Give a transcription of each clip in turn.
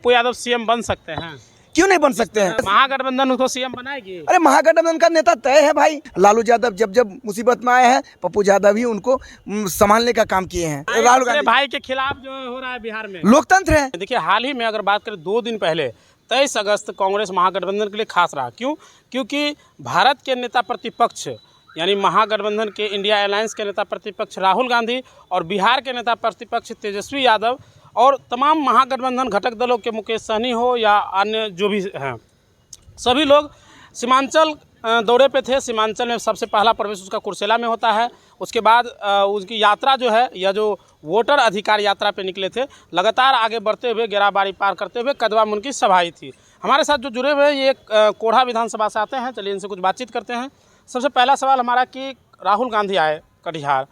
Pappu Yadav CM बन सकते हैं? क्यों नहीं बन सकते हैं? महागठबंधन उसको सीएम बनाएगी। अरे महागठबंधन का नेता तय है भाई। लालू यादव जब जब मुसीबत में आए हैं, पप्पू यादव ही उनको संभालने का काम किए हैं। राहुल गांधी भाई के खिलाफ जो हो रहा है बिहार में, लोकतंत्र है। देखिए हाल ही में अगर बात करें 2 दिन पहले 23 अगस्त कांग्रेस महागठबंधन के लिए खास रहा। क्यों? क्योंकि भारत के नेता प्रतिपक्ष यानी महागठबंधन के इंडिया अलायंस के नेता प्रतिपक्ष राहुल गांधी और बिहार के नेता प्रतिपक्ष तेजस्वी यादव और तमाम महागठबंधन घटक दलों के मुकेश सहनी हो या अन्य जो भी हैं, सभी लोग सीमांचल दौरे पे थे। सीमांचल में सबसे पहला प्रवेश उसका कुर्सेला में होता है। उसके बाद उसकी यात्रा जो है या जो वोटर अधिकार यात्रा पे निकले थे, लगातार आगे बढ़ते हुए गेराबाड़ी पार करते हुए कदवा में उनकी सभाई थी। हमारे साथ जो जुड़े हुए हैं ये कोढ़ा विधानसभा से आते हैं, चलिए इनसे कुछ बातचीत करते हैं। सबसे पहला सवाल हमारा कि राहुल गांधी आए कटिहार,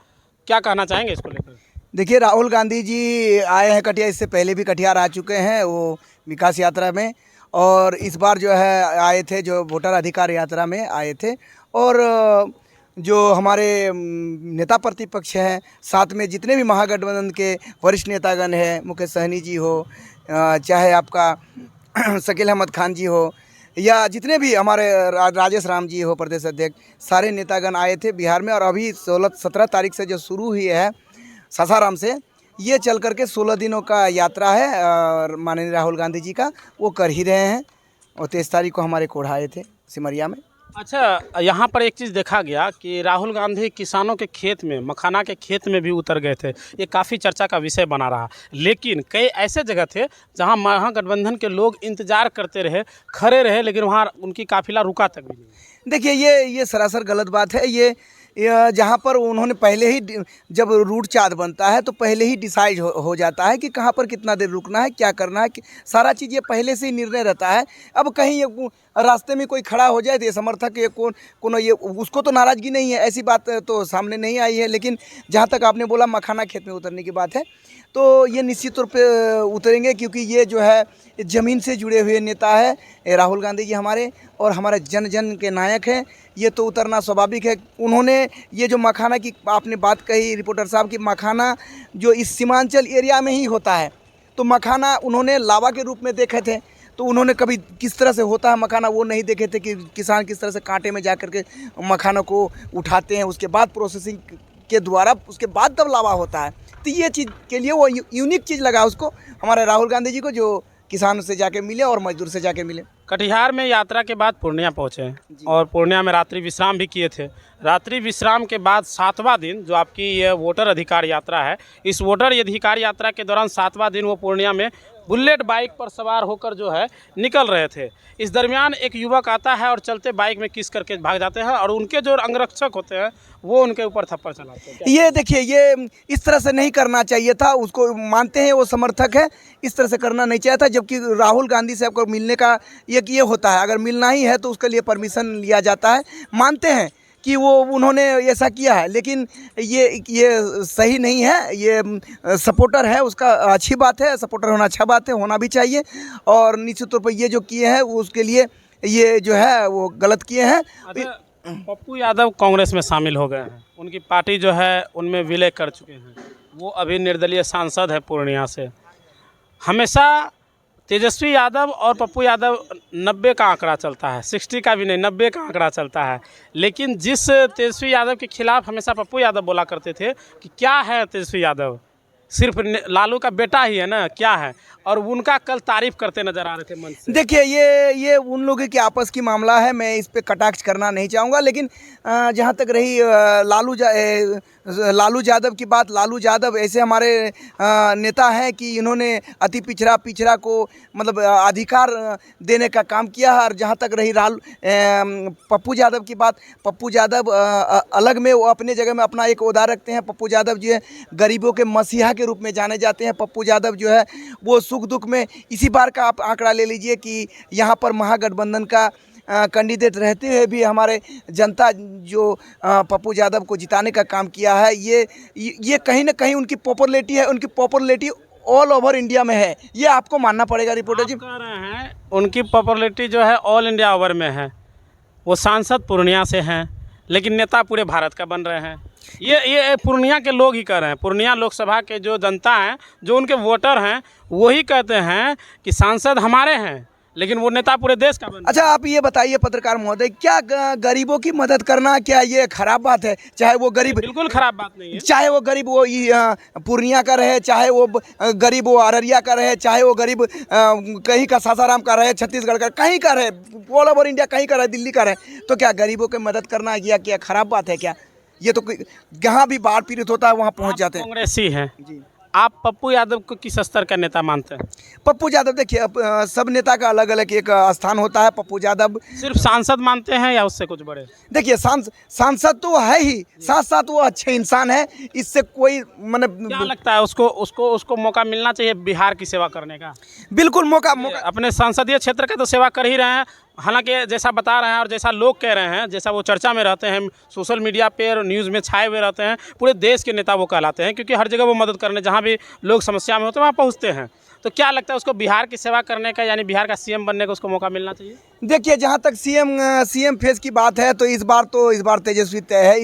क्या कहना चाहेंगे इसको लेकर? देखिए राहुल गांधी जी आए हैं कटिहार, इससे पहले भी कटिहार आ चुके हैं वो विकास यात्रा में, और इस बार जो है आए थे जो वोटर अधिकार यात्रा में आए थे। और जो हमारे नेता प्रतिपक्ष हैं, साथ में जितने भी महागठबंधन के वरिष्ठ नेतागण हैं, मुकेश सहनी जी हो, चाहे आपका शकील अहमद खान जी हो, या जितने भी हमारे राजेश राम जी हो प्रदेश अध्यक्ष, सारे नेतागण आए थे बिहार में। और अभी 16-17 तारीख से जो शुरू हुई है सासाराम से, ये चल करके 16 दिनों का यात्रा है और माननीय राहुल गांधी जी का वो कर ही रहे हैं। और 23 तारीख को हमारे कोढ़ा आए थे सिमरिया में। अच्छा, यहाँ पर एक चीज़ देखा गया कि राहुल गांधी किसानों के खेत में, मखाना के खेत में भी उतर गए थे। ये काफ़ी चर्चा का विषय बना रहा। लेकिन कई ऐसे जगह थे जहाँ महागठबंधन के लोग इंतजार करते रहे, खड़े रहे, लेकिन वहाँ उनकी काफिला रुका तक भी नहीं। देखिए ये सरासर गलत बात है। ये जहाँ पर उन्होंने पहले ही, जब रूट चार्ट बनता है तो पहले ही डिसाइड हो जाता है कि कहाँ पर कितना देर रुकना है, क्या करना है, सारा चीज़ ये पहले से ही निर्णय रहता है। अब कहीं ये रास्ते में कोई खड़ा हो जाए तो ये समर्थक ये कौन ये उसको तो नाराज़गी नहीं है, ऐसी बात तो सामने नहीं आई है। लेकिन जहाँ तक आपने बोला मखाना खेत में उतरने की बात है, तो ये निश्चित तौर पे उतरेंगे, क्योंकि ये जो है ज़मीन से जुड़े हुए नेता है राहुल गांधी जी हमारे, और हमारे जन जन के नायक हैं। ये तो उतरना स्वाभाविक है। उन्होंने ये जो मखाना की आपने बात कही रिपोर्टर साहब की, मखाना जो इस सीमांचल एरिया में ही होता है, तो मखाना उन्होंने लावा के रूप में देखे थे। तो उन्होंने कभी किस तरह से होता है मखाना वो नहीं देखे थे कि किसान किस तरह से कांटे में जा कर के मखाना को उठाते हैं, उसके बाद प्रोसेसिंग के द्वारा उसके बाद तब लावा होता है। तो ये चीज़ के लिए वो यूनिक चीज़ लगा उसको, हमारे राहुल गांधी जी को, जो किसान से जाके मिले और मजदूर से जाके मिले। कटिहार में यात्रा के बाद पूर्णिया पहुँचे और पूर्णिया में रात्रि विश्राम भी किए थे। रात्रि विश्राम के बाद 7वां दिन जो आपकी ये वोटर अधिकार यात्रा है, इस वोटर अधिकार यात्रा के दौरान 7वां दिन वो पूर्णिया में बुलेट बाइक पर सवार होकर जो है निकल रहे थे। इस दरमियान एक युवक आता है और चलते बाइक में किस करके भाग जाते हैं, और उनके जो अंगरक्षक होते हैं वो उनके ऊपर थप्पड़ चलाते हैं। ये देखिए, ये इस तरह से नहीं करना चाहिए था। उसको मानते हैं वो समर्थक है, इस तरह से करना नहीं चाहिए था। जबकि राहुल गांधी से आपको मिलने का एक ये होता है, अगर मिलना ही है तो उसके लिए परमिशन लिया जाता है। मानते हैं कि वो उन्होंने ऐसा किया है, लेकिन ये सही नहीं है। ये सपोर्टर है उसका, अच्छी बात है, सपोर्टर होना अच्छा बात है, होना भी चाहिए। और निश्चित तौर पर ये जो किए हैं उसके लिए ये जो है वो गलत किए हैं। पप्पू यादव कांग्रेस में शामिल हो गए हैं, उनकी पार्टी जो है उनमें विलय कर चुके हैं। वो अभी निर्दलीय सांसद है पूर्णिया से। हमेशा तेजस्वी यादव और पप्पू यादव 90 का आंकड़ा चलता है, 60 का भी नहीं, 90 का आंकड़ा चलता है। लेकिन जिस तेजस्वी यादव के खिलाफ हमेशा पप्पू यादव बोला करते थे कि क्या है तेजस्वी यादव, सिर्फ लालू का बेटा ही है ना, क्या है, और उनका कल तारीफ करते नजर आ रहे थे मंच से। देखिए ये उन लोगों के आपस की मामला है, मैं इस पे कटाक्ष करना नहीं चाहूँगा। लेकिन जहाँ तक रही लालू यादव की बात, लालू यादव ऐसे हमारे नेता हैं कि इन्होंने अति पिछड़ा को मतलब अधिकार देने का काम किया है। और जहाँ तक रही पप्पू यादव की बात, पप्पू यादव अलग में वो अपने जगह में अपना एक ओहदा रखते हैं। पप्पू यादव जो है गरीबों के मसीहा के रूप में जाने जाते हैं। पप्पू यादव जो है वो सुख दुख में, इसी बार का आप आंकड़ा ले लीजिए कि यहाँ पर महागठबंधन का कैंडिडेट रहते हुए भी हमारे जनता जो पप्पू यादव को जिताने का काम किया है, ये कहीं ना कहीं उनकी पॉपुलैरिटी है, उनकी पॉपुलैरिटी ऑल ओवर इंडिया में है। ये आपको मानना पड़ेगा। रिपोर्टर जी कह रहे हैं उनकी पॉपुलैरिटी जो है ऑल इंडिया ओवर में है। वो सांसद पूर्णिया से हैं, लेकिन नेता पूरे भारत का बन रहे हैं। ये पूर्णिया के लोग ही कह रहे हैं, पूर्णिया लोकसभा के जो जनता हैं, जो उनके वोटर हैं, वही कहते हैं कि सांसद हमारे हैं लेकिन वो नेता पूरे देश का बन। अच्छा, आप ये बताइए पत्रकार महोदय, क्या गरीबों की मदद करना क्या ये खराब बात है? चाहे वो गरीब, बिल्कुल खराब बात नहीं है। चाहे वो गरीब वो पूर्णिया का रहे, चाहे वो गरीब वो अररिया का रहे, चाहे वो गरीब कहीं का सासाराम का रहे, छत्तीसगढ़ का, कहीं का रहे, ऑल ओवर इंडिया कहीं का रहे, दिल्ली का रहे, तो क्या गरीबों की मदद करना ये क्या खराब बात है क्या? ये तो जहाँ भी बाढ़ पीड़ित होता है वहाँ पहुँच जाते हैं। कांग्रेसी हैं जी, आप पप्पू यादव को किस स्तर का नेता मानते हैं? पप्पू यादव देखिए, सब नेता का अलग अलग एक स्थान होता है। पप्पू यादव सिर्फ सांसद मानते हैं या उससे कुछ बड़े? देखिए, सांसद तो है ही, साथ साथ वो अच्छे इंसान है, इससे कोई मतलब क्या लगता है उसको मौका मिलना चाहिए बिहार की सेवा करने का? बिल्कुल मौका अपने संसदीय क्षेत्र का तो सेवा कर ही रहे हैं, हालांकि जैसा बता रहे हैं और जैसा लोग कह रहे हैं, जैसा वो चर्चा में रहते हैं, सोशल मीडिया पे और न्यूज़ में छाए हुए रहते हैं, पूरे देश के नेता वो कहलाते हैं, क्योंकि हर जगह वो मदद करने, जहाँ भी लोग समस्या में होते हैं वहाँ पहुँचते हैं। तो क्या लगता है उसको बिहार की सेवा करने का, यानी बिहार का सीएम बनने का उसको मौका मिलना चाहिए? देखिए, जहाँ तक सीएम फेस की बात है तो इस बार तेजस्वी तय है।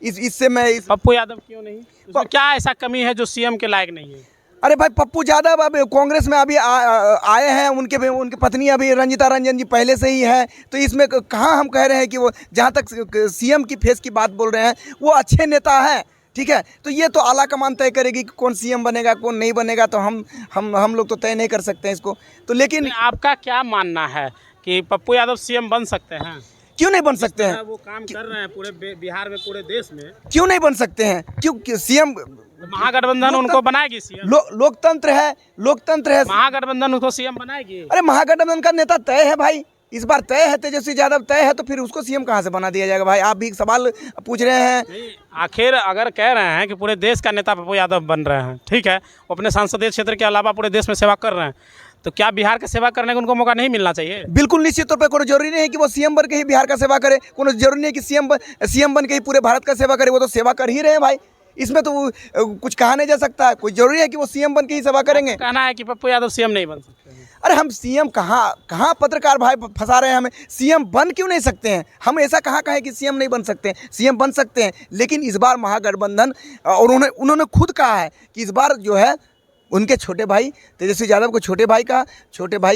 इससे मैं पप्पू यादव क्यों नहीं? उसमें क्या ऐसा कमी है जो सीएम के लायक नहीं है? अरे भाई, पप्पू यादव अब कांग्रेस में अभी आए हैं, उनके पत्नी अभी रंजीता रंजन जी पहले से ही है, तो इसमें कहाँ हम कह रहे हैं कि वो, जहाँ तक सीएम की फेस की बात बोल रहे हैं, वो अच्छे नेता हैं, ठीक है। तो ये तो आला कमान तय करेगी कि कौन सीएम बनेगा कौन नहीं बनेगा, तो हम लोग तो तय नहीं कर सकते हैं इसको। तो लेकिन आपका क्या मानना है कि पप्पू यादव सीएम बन सकते हैं? क्यों नहीं बन सकते हैं? वो काम कर रहे हैं पूरे बिहार में, पूरे देश में, क्यों नहीं बन सकते हैं? क्यों सीएम महागठबंधन उनको बनाएगी सीएम? लोकतंत्र है। महागठबंधन उसको सीएम बनाएगी? अरे महागठबंधन का नेता तय है भाई, इस बार तय है, तेजस्वी यादव तय है, तो फिर उसको सीएम कहाँ से बना दिया जाएगा? भाई, आप भी एक सवाल पूछ रहे हैं। आखिर अगर कह रहे हैं कि पूरे देश का नेता पप्पू यादव बन रहे हैं, ठीक है, वो अपने संसदीय क्षेत्र के अलावा पूरे देश में सेवा कर रहे हैं, तो क्या बिहार का सेवा करने का उनको मौका नहीं मिलना चाहिए? बिल्कुल, निश्चित तौर पर। कोई जरूरी नहीं है कि वो सीएम बन के ही बिहार का सेवा करे, कोई जरूरी नहीं है कि सीएम बन के ही पूरे भारत का सेवा करे। वो तो सेवा कर ही रहे हैं भाई, इसमें तो कुछ कहा नहीं जा सकता। कोई जरूरी है कि वो सीएम बन के ही सेवा करेंगे? कहना है कि पप्पू यादव सीएम नहीं बन सकते हैं। अरे हम सीएम कहाँ पत्रकार भाई फंसा रहे हैं हमें? सीएम बन क्यों नहीं सकते हैं? हम ऐसा कहाँ कहें कि सीएम नहीं बन सकते हैं? सीएम बन सकते हैं, लेकिन इस बार महागठबंधन, और उन्होंने खुद कहा है कि इस बार जो है उनके छोटे भाई तेजस्वी यादव को छोटे भाई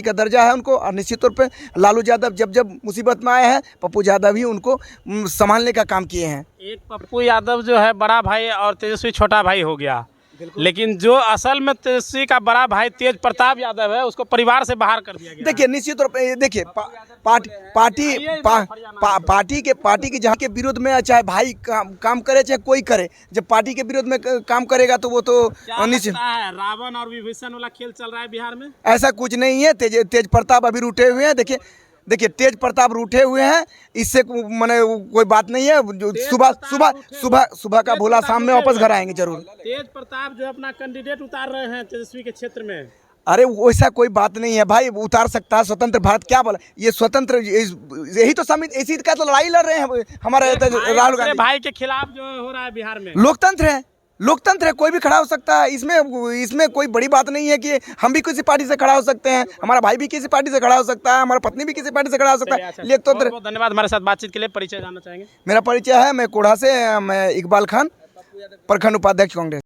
का दर्जा है उनको, और निश्चित तौर पे लालू यादव जब मुसीबत में आए हैं, पप्पू यादव ही उनको संभालने का काम किए हैं। एक पप्पू यादव जो है बड़ा भाई और तेजस्वी छोटा भाई हो गया, लेकिन जो असल में तेजस्वी का बड़ा भाई तेज प्रताप यादव है, उसको परिवार से बाहर कर दिया गया। देखिए, निश्चित तौर पे देखिए, पार्टी की जहाँ के विरोध में चाहे भाई काम करे चाहे कोई करे, जब पार्टी के विरोध में काम करेगा तो वो तो निश्चित है। रावण और विभीषण वाला खेल चल रहा है बिहार में? ऐसा कुछ नहीं है। तेज प्रताप अभी रूठे हुए हैं। देखिए, तेज प्रताप रूठे हुए हैं, इससे माने कोई बात नहीं है। जो सुबह का भोला शाम में वापस घर आएंगे जरूर। तेज प्रताप जो अपना कैंडिडेट उतार रहे हैं तेजस्वी के क्षेत्र में। अरे वैसा कोई बात नहीं है भाई, उतार सकता है। स्वतंत्र भारत क्या बोला? ये स्वतंत्र, यही तो समिति, इसी का तो लड़ाई लड़ रहे हैं हमारे राहुल गांधी भाई के खिलाफ जो हो रहा है बिहार में। लोकतंत्र है, कोई भी खड़ा हो सकता है। इसमें कोई बड़ी बात नहीं है कि हम भी किसी पार्टी से खड़ा हो सकते हैं, हमारा भाई भी किसी पार्टी से खड़ा हो सकता है, हमारा पत्नी भी किसी पार्टी से खड़ा हो सकता है। लोकतंत्र। बहुत धन्यवाद हमारे साथ बातचीत के लिए। परिचय जानना चाहेंगे? मेरा परिचय है, मैं कोढ़ा से, मैं इकबाल खान, प्रखंड उपाध्यक्ष कांग्रेस।